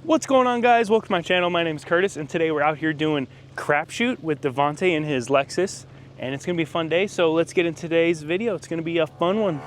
What's going on, guys? Welcome to my channel. My name is Curtis, and today we're out here doing CRAPSHOOT with Devontae in his Lexus, and it's gonna be a fun day. So let's get into today's video. It's gonna be a fun one.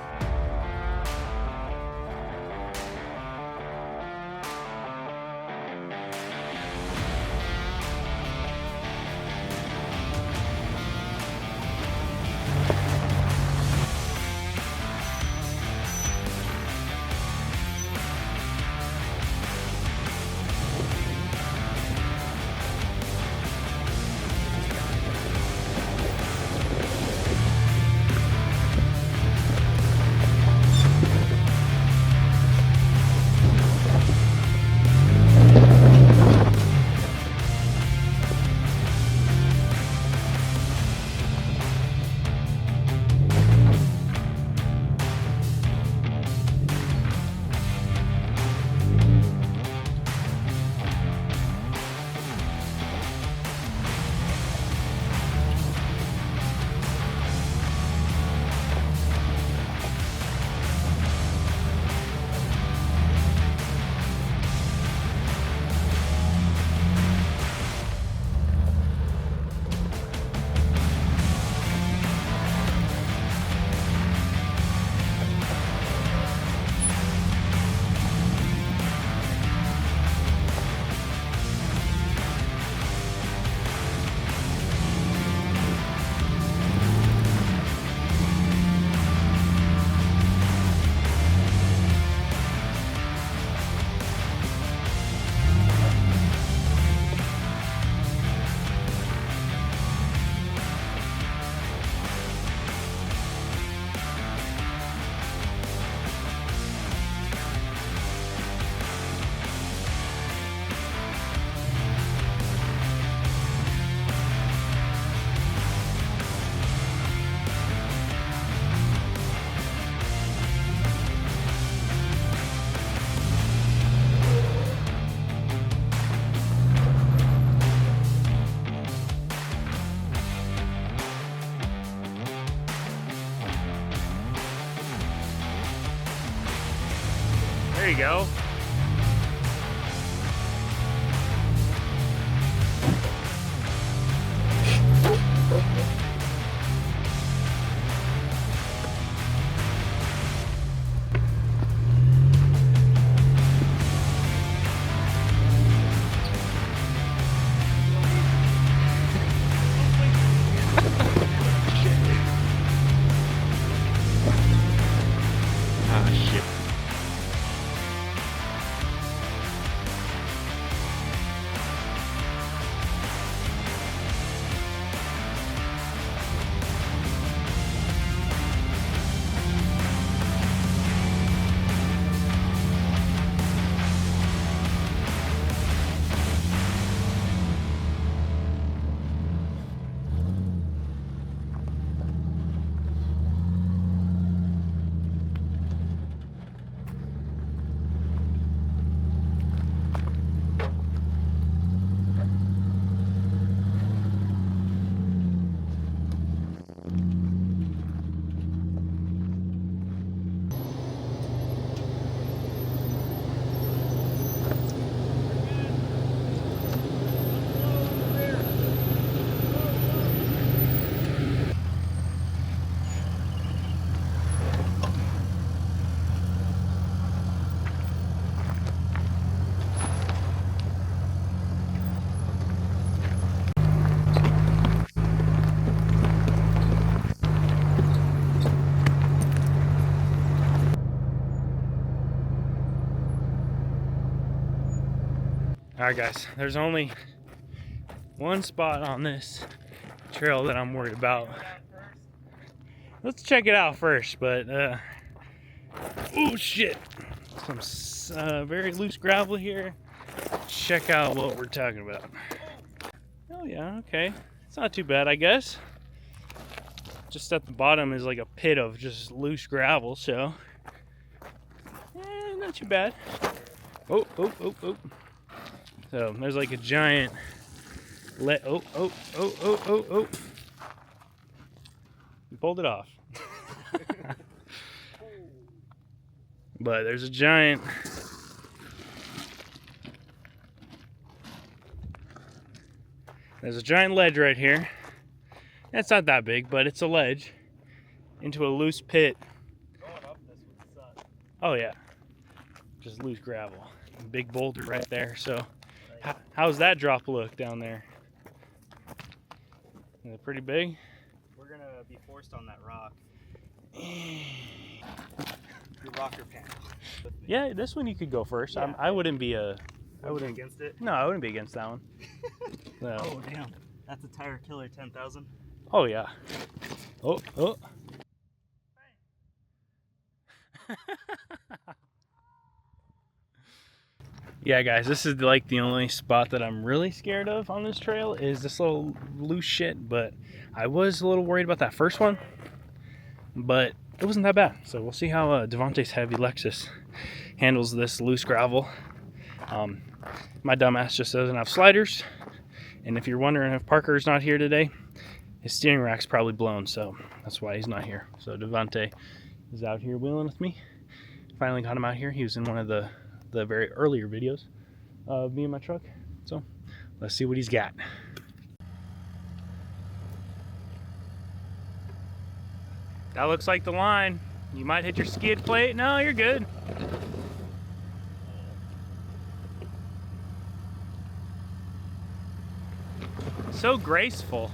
There you go. Ah, shit. Alright guys, there's only one spot on this trail that I'm worried about. Let's check it out first, but oh shit, some very loose gravel here. Check out what we're talking about. Oh yeah, okay, it's not too bad, I guess. Just at the bottom is like a pit of just loose gravel, so not too bad. Oh. So there's like a giant oh. You pulled it off. But there's a giant There's a giant ledge right here. It's not that big, but it's a ledge into a loose pit. Going up this would suck. Oh yeah, just loose gravel. Big boulder right there. So how's that drop look down there? Is it pretty big? We're gonna be forced on that rock. Your rocker panel. Yeah, this one you could go first. Yeah. I wouldn't be I wouldn't be against it. No, I wouldn't be against that one. No. Oh damn, that's a tire killer 10,000. Oh yeah. Oh. Yeah, guys, this is like the only spot that I'm really scared of on this trail is this little loose shit. But I was a little worried about that first one, but it wasn't that bad. So we'll see how Devontae's heavy Lexus handles this loose gravel. My dumbass just doesn't have sliders, and if you're wondering if Parker's not here today, his steering rack's probably blown, so that's why he's not here. So Devontae is out here wheeling with me. Finally got him out here. He was in one of the very earlier videos of me and my truck. So let's see what he's got. That looks like the line. You might hit your skid plate. No, you're good. So graceful.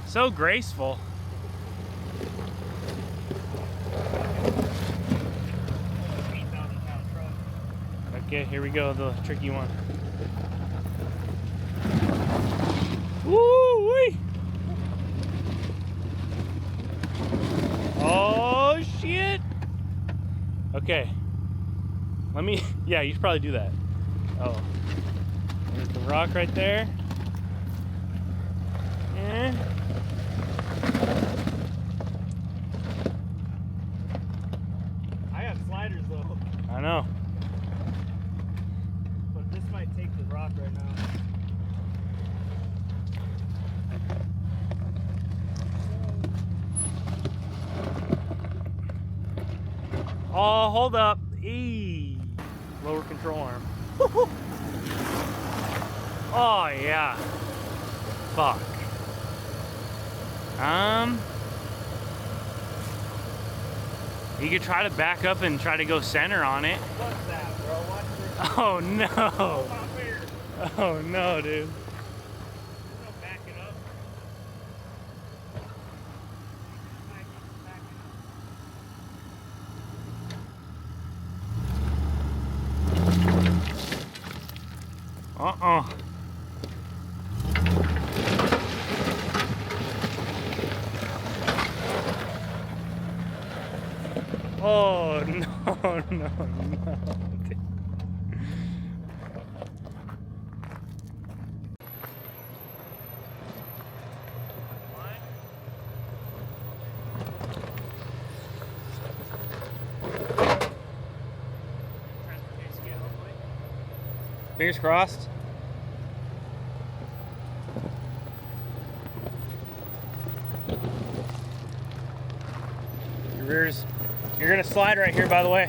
So graceful. Okay, here we go, the tricky one. Woo-wee! Oh, shit! Okay. Let me, yeah, you should probably do that. Oh. There's the rock right there. Yeah. I got sliders though. I know. But this might take the rock right now. Oh, hold up. Eee. Lower control arm. Oh, yeah. Fuck. You could try to back up and try to go center on it. What's that, bro? Watch this. Oh, no. Hold on here. Oh, no, dude. There's no backing up. Uh-uh. Oh, no, no, no. Fingers crossed. Your rear's, you're gonna slide right here, by the way.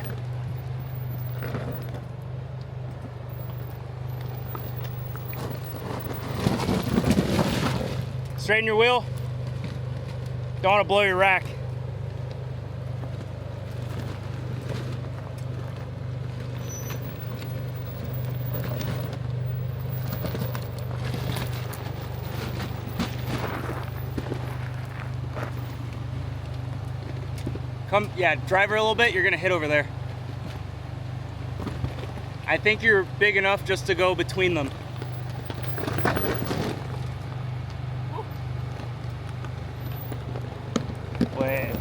Straighten your wheel. Don't want to blow your rack. Come, yeah, drive her a little bit, you're gonna hit over there. I think you're big enough just to go between them. Wait.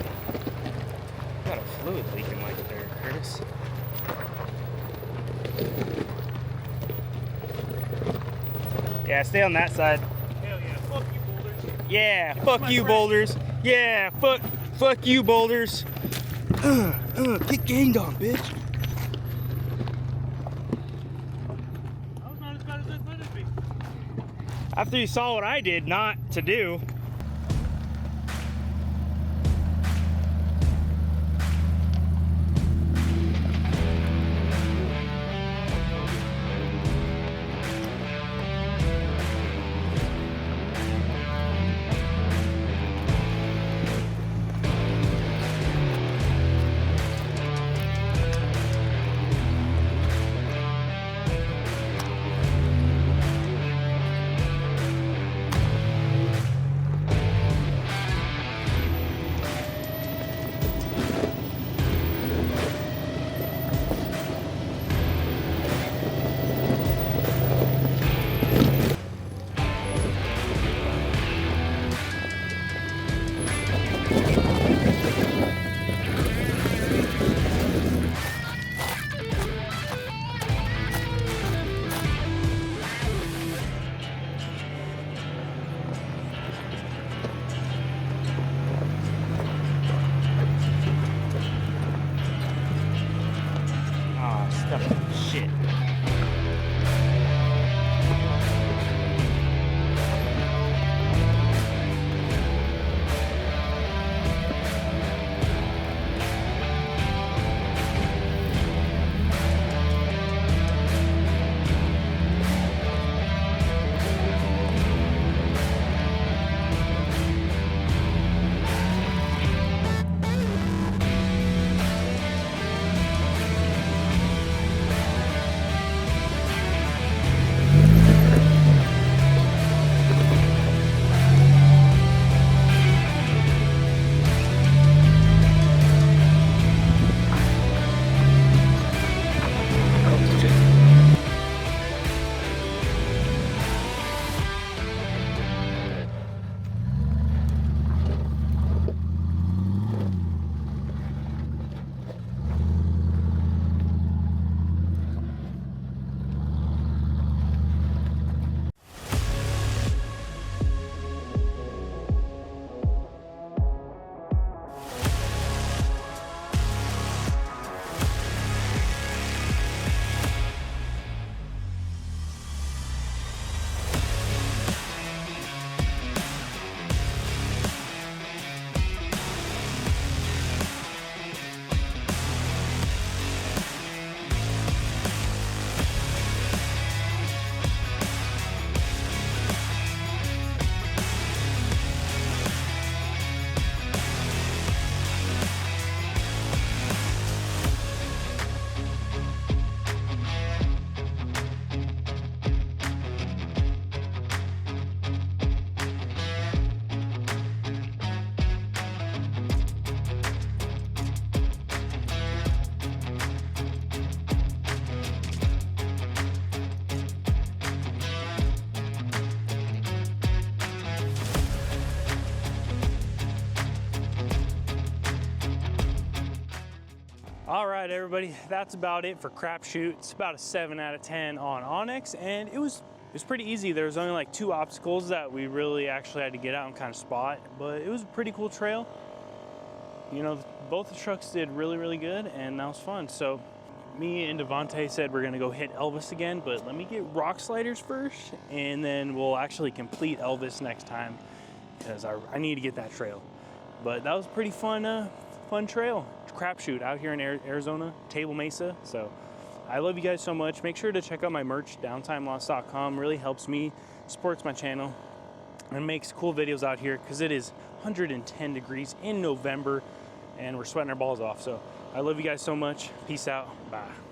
Got a fluid leaking like there, Curtis. Yeah, stay on that side. Hell yeah, fuck you, boulders. Yeah, fuck you, boulders. Yeah, fuck you, boulders. Get gained on, bitch. That was not as bad as I thought it'd be. After you saw what I did not to do. All right, everybody, that's about it for CRAPSHOOT. It's about a 7 out of 10 on Onyx, and it was pretty easy. There was only like 2 obstacles that we really actually had to get out and kind of spot, but it was a pretty cool trail. You know, both the trucks did really, really good, and that was fun. So me and Devontae said we're gonna go hit Elvis again, but let me get rock sliders first, and then we'll actually complete Elvis next time, because I need to get that trail. But that was a pretty fun, fun trail. CRAPSHOOT out here in Arizona, Table Mesa. So I love you guys so much. Make sure to check out my merch, downtimeloss.com. Really helps me, supports my channel, and makes cool videos out here, because it is 110 degrees in November and we're sweating our balls off. So I love you guys so much. Peace out. Bye.